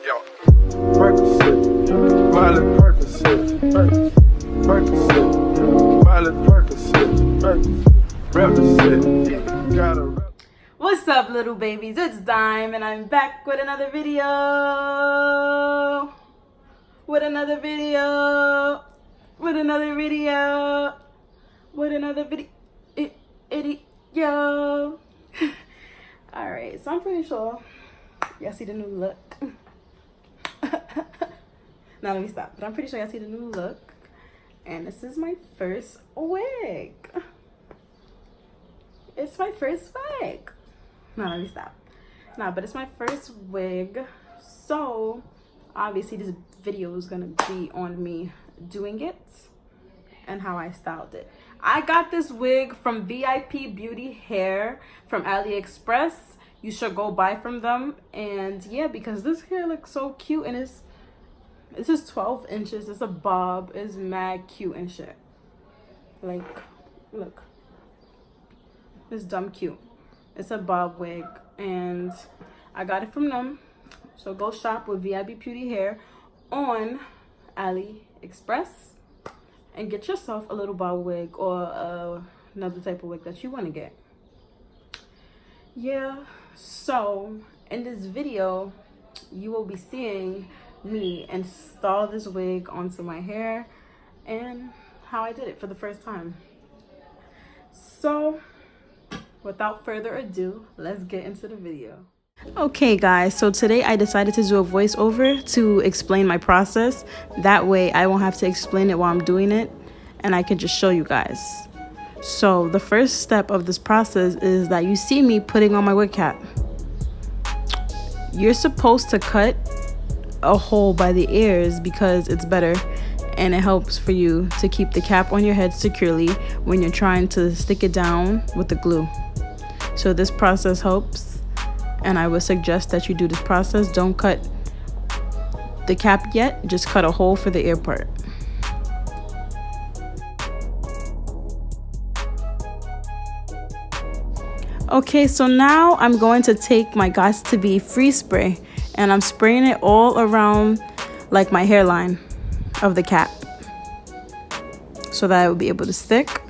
Percocet, Miley Percocet, Percocet, Miley Percocet, represent, gotta represent. What's up, little babies? It's Dime, and I'm back with another video. With another video. Alright, so I'm pretty sure y'all see the new look. Now let me stop. But I'm pretty sure y'all see the new look. And this is my first wig. It's my first wig. No, let me stop. No, but it's my first wig. So obviously this video is gonna be on me doing it and how I styled it. I got this wig from Vipbeauty Hair from AliExpress. You should go buy from them. And yeah, because this hair looks so cute, and it's just 12 inches. It's a bob. It's mad cute and shit. Like, look. It's dumb cute. It's a bob wig, and I got it from them. So go shop with Vipbeauty Hair on AliExpress and get yourself a little bob wig or another type of wig that you want to get. Yeah, so in this video you will be seeing me install this wig onto my hair and how I did it for the first time. So without further ado, let's get into the video. Okay guys, so today I decided to do a voiceover to explain my process. That way I won't have to explain it while I'm doing it, and I can just show you guys. So the first step of this process is that you see me putting on my wig cap. You're supposed to cut a hole by the ears because it's better, and it helps for you to keep the cap on your head securely when you're trying to stick it down with the glue. So this process helps, and I would suggest that you do this process. Don't cut the cap yet, just cut a hole for the ear part. Okay, so now I'm going to take my Xoxxox free spray, and I'm spraying it all around like my hairline of the cap so that it will be able to stick.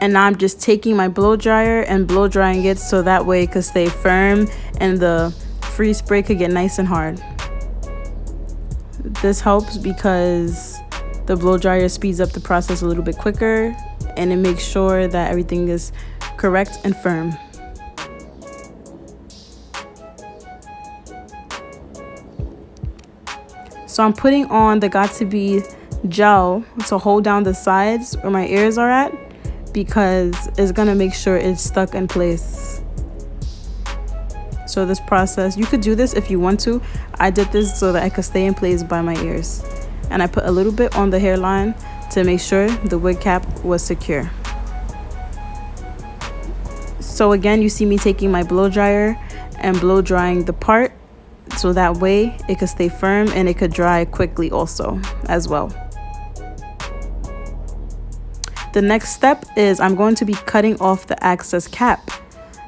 And now I'm just taking my blow dryer and blow drying it so that way it could stay firm and the free spray could get nice and hard. This helps because the blow dryer speeds up the process a little bit quicker, and it makes sure that everything is correct and firm. So I'm putting on the Xoxxox gel to hold down the sides where my ears are at, because it's gonna make sure it's stuck in place. So this process, you could do this if you want to. I did this so that I could stay in place by my ears, and I put a little bit on the hairline to make sure the wig cap was secure. So again, you see me taking my blow dryer and blow drying the part so that way it could stay firm and it could dry quickly also as well. The next step is I'm going to be cutting off the excess cap.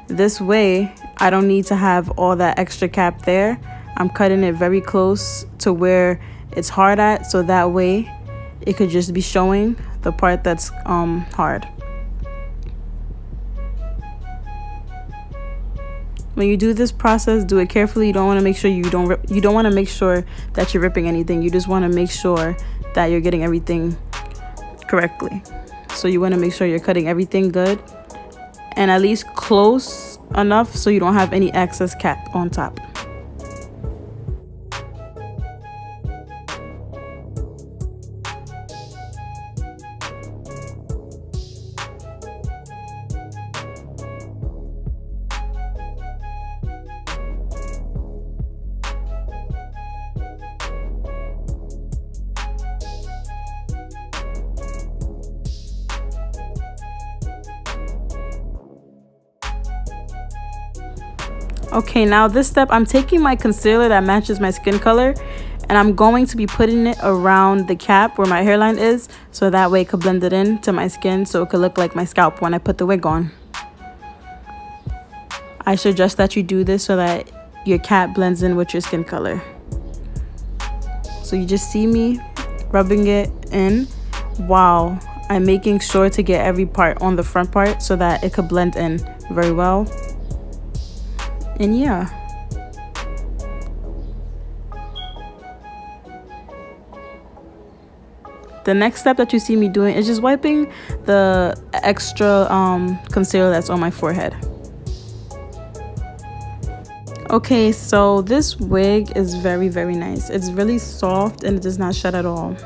This way I don't need to have all that extra cap there. I'm cutting it very close to where it's hard at, so that way it could just be showing the part that's hard. When you do this process, do it carefully. You don't want to make sure you don't want to make sure that you're ripping anything. You just want to make sure that you're getting everything correctly. So you want to make sure you're cutting everything good and at least close enough so you don't have any excess cap on top. Okay, now this step, I'm taking my concealer that matches my skin color, and I'm going to be putting it around the cap where my hairline is, so that way it could blend it in to my skin, so it could look like my scalp when I put the wig on. I suggest that you do this so that your cap blends in with your skin color. So you just see me rubbing it in while I'm making sure to get every part on the front part so that it could blend in very well. And yeah. The next step that you see me doing is just wiping the extra concealer that's on my forehead. Okay, so this wig is very, very nice. It's really soft and it does not shed at all.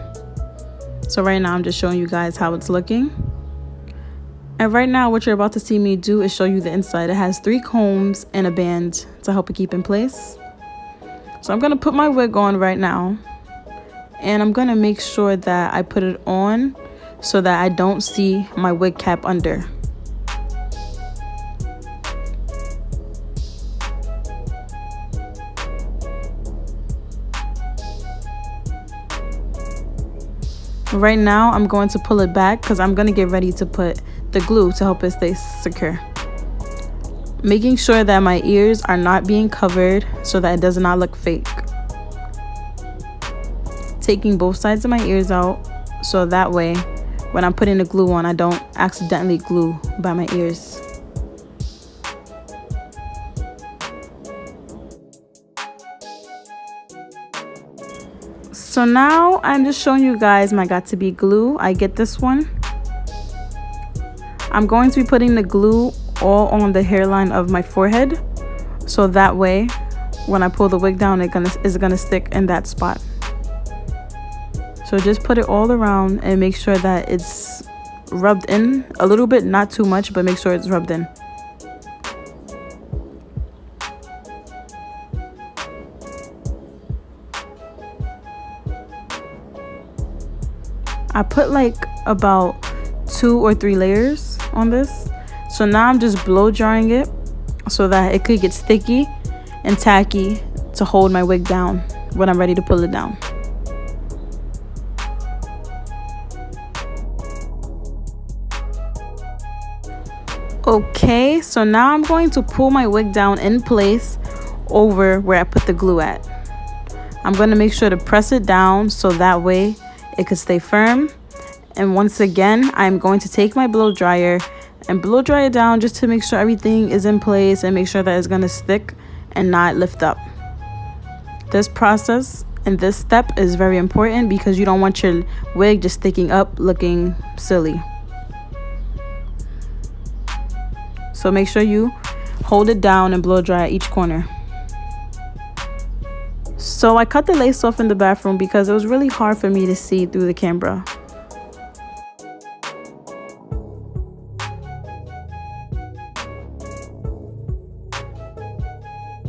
So right now I'm just showing you guys how it's looking. And right now what you're about to see me do is show you the inside. It has 3 combs and a band to help it keep in place. So I'm gonna put my wig on right now. And I'm gonna make sure that I put it on so that I don't see my wig cap under. Right now I'm going to pull it back because I'm going to get ready to put the glue to help it stay secure. Making sure that my ears are not being covered so that it does not look fake. Taking both sides of my ears out so that way when I'm putting the glue on I don't accidentally glue by my ears. So now I'm just showing you guys my got-to-be glue. I get this one. I'm going to be putting the glue all on the hairline of my forehead. So that way, when I pull the wig down, it's gonna stick in that spot. So just put it all around and make sure that it's rubbed in a little bit, not too much, but make sure it's rubbed in. I put like about 2 or 3 layers on this. So now I'm just blow drying it so that it could get sticky and tacky to hold my wig down when I'm ready to pull it down. Okay, so now I'm going to pull my wig down in place over where I put the glue at. I'm going to make sure to press it down so that way it could stay firm. And once again, I'm going to take my blow dryer and blow dry it down just to make sure everything is in place and make sure that it's going to stick and not lift up. This process and this step is very important because you don't want your wig just sticking up looking silly. So make sure you hold it down and blow dry at each corner. So I cut the lace off in the bathroom because it was really hard for me to see through the camera.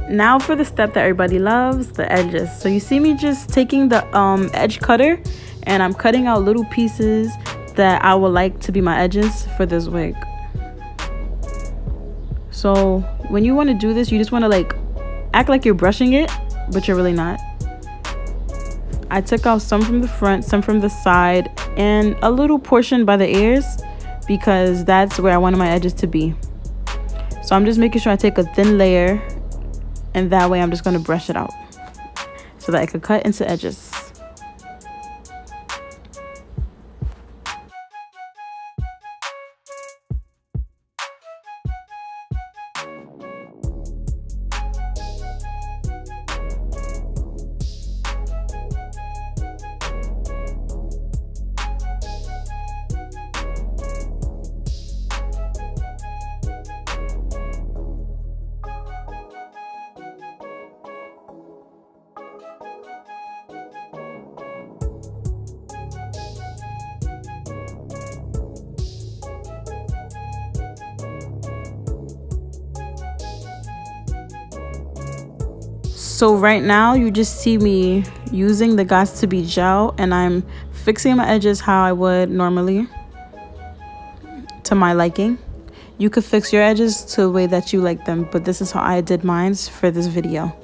Now for the step that everybody loves, the edges. So you see me just taking the edge cutter and I'm cutting out little pieces that I would like to be my edges for this wig. So when you want to do this, you just want to like act like you're brushing it, but you're really not. I took out some from the front, some from the side, and a little portion by the ears because that's where I wanted my edges to be. So I'm just making sure I take a thin layer, and that way I'm just going to brush it out so that I could cut into edges. So right now you just see me using the Got2b gel and I'm fixing my edges how I would normally to my liking. You could fix your edges to the way that you like them, but this is how I did mine for this video.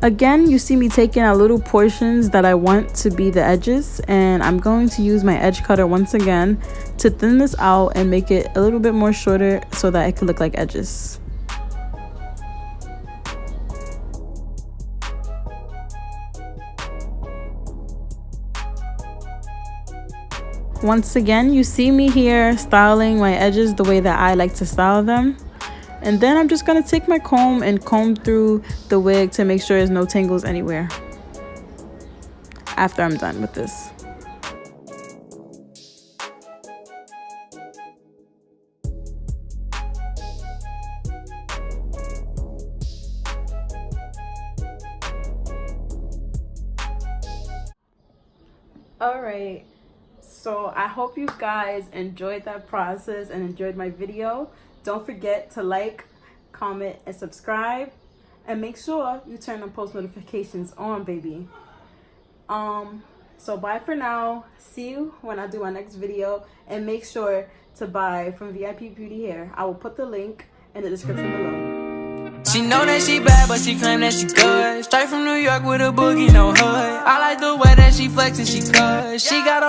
Again, you see me taking out little portions that I want to be the edges, and I'm going to use my edge cutter once again to thin this out and make it a little bit more shorter so that it could look like edges. Once again, you see me here styling my edges the way that I like to style them. And then I'm just gonna take my comb and comb through the wig to make sure there's no tangles anywhere after I'm done with this. Alright, so I hope you guys enjoyed that process and enjoyed my video. Don't forget to like, comment, and subscribe, and make sure you turn on post notifications on, baby. So bye for now. See you when I do my next video, and make sure to buy from Vipbeauty Hair. I will put the link in the description below. She know that she bad, but she claim that she good. Straight from New York with a boogie, no hood. I like the way that she flex and she cut. She got a